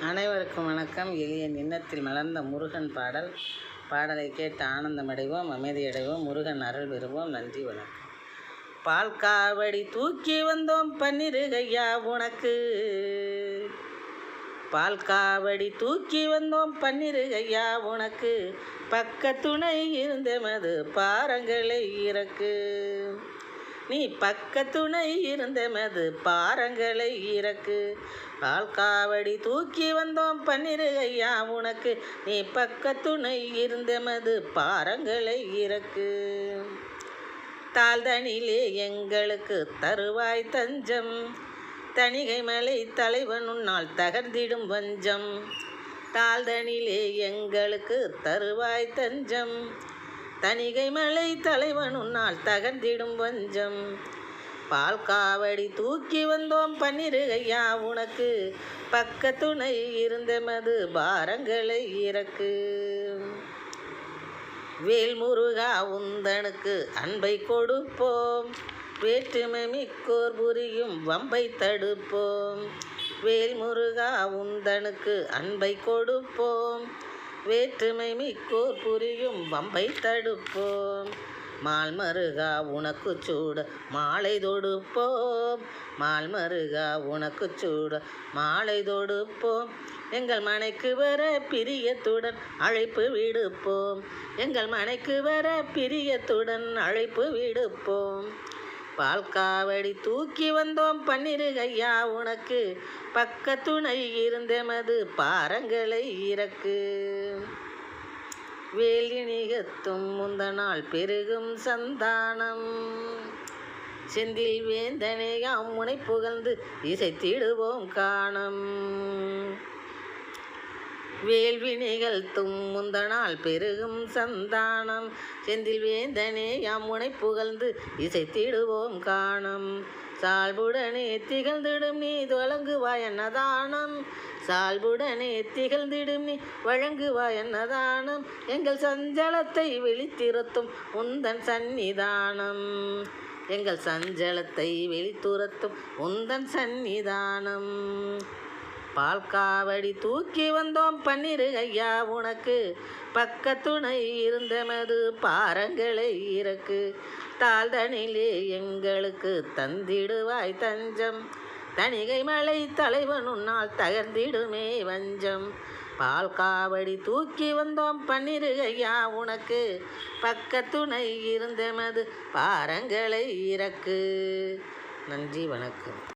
அனைவருக்கும் வணக்கம். எளிய நின்னத்தில் மலர்ந்த முருகன் பாடலை கேட்டு ஆனந்தமடைவோம், அமைதியடைவோம், முருகன் அருள் பெறுவோம். நன்றி, வணக்கம். பால் காவடி தூக்கி வந்தோம் பன்னிருகையா உனக்கு, பால் காவடி தூக்கி வந்தோம் பன்னிருகையா உனக்கு, பக்க துணை இருந்தமது பாரங்களை இறக்கு, நீ பக்க துணை இருந்தமது பாரங்களை இறக்கு. பால் காவடி தூக்கி வந்தோம் பன்னிருகையா உனக்கு, நீ பக்க துணை இருந்தமது பாரங்களை இறக்கு. தாழ்தனிலே எங்களுக்கு தருவாய் தஞ்சம், தணிகை மலை தலைவன் உன்னால் தகர்ந்திடும் வஞ்சம். தாழ்தனிலே எங்களுக்கு தருவாய் தஞ்சம், தணிகை மலை தலைவன் உன்னால் தகர்ந்திடும் வஞ்சம். பால் காவடி தூக்கி வந்தோம் பன்னிருகையா உனக்கு, பக்க துணை இருந்தமது பாரங்களை இறக்கு. வேல்முருகா உந்தனுக்கு அன்பை கொடுப்போம், வேற்றுமை மிக்கோர் புரியும் வம்பை தடுப்போம். வேல்முருகா உந்தனுக்கு அன்பை கொடுப்போம், வேற்றுமை மிக்கோர் புரியும் வம்பை தடுப்போம். மால்மருகா உனக்கு சூட மாலை தொடுப்போம், மால்மருகா உனக்கு சூட மாலை தொடுப்போம். எங்கள் மனைக்கு வர பிரியத்துடன் அழைப்பு விடுப்போம், எங்கள் மனைக்கு வர பிரியத்துடன் அழைப்பு விடுப்போம். பால் காவடி தூக்கி வந்தோம் பன்னிருகையா உனக்கு, பக்க துணை இருந்தமது பாரங்களை இறக்கு. வேலினிகத்தும் முந்தனால் பெருகும் சந்தானம், செந்தில் வேந்தனையாம் முனை புகழ்ந்து இசைத்திடுவோம் காணம். வேள்வினைகள் முந்தனால் பெருகும் சந்தானம், செந்தில் வேந்தனையாம் முனை புகழ்ந்து இசைத்திடுவோம் காணம். சால்புடனே திகழ்ந்திடும் நீ வழங்குவாய் அன்னதானம், சால்புடனே திகழ்ந்திடும் நீ வழங்குவாய் அன்னதானம். எங்கள் சஞ்சலத்தை வெளித்திருத்தும் உந்தன் சந்நிதானம், எங்கள் சஞ்சலத்தை வெளித்துரத்தும் உந்தன் சந்நிதானம். பால் காவடி தூக்கி வந்தோம் பன்னிருகையா உனக்கு, பக்க துணை இருந்தமது பாரங்களை இறக்கு. தாழ்தனிலே எங்களுக்கு தந்திடுவாய் தஞ்சம், தணிகை மலை தலைவன் உன்னால் தகர்ந்திடுமே வஞ்சம். பால் காவடி தூக்கி வந்தோம் பன்னிருகையா உனக்கு, பக்க துணை இருந்தமது பாரங்களை இறக்கு. நன்றி, வணக்கம்.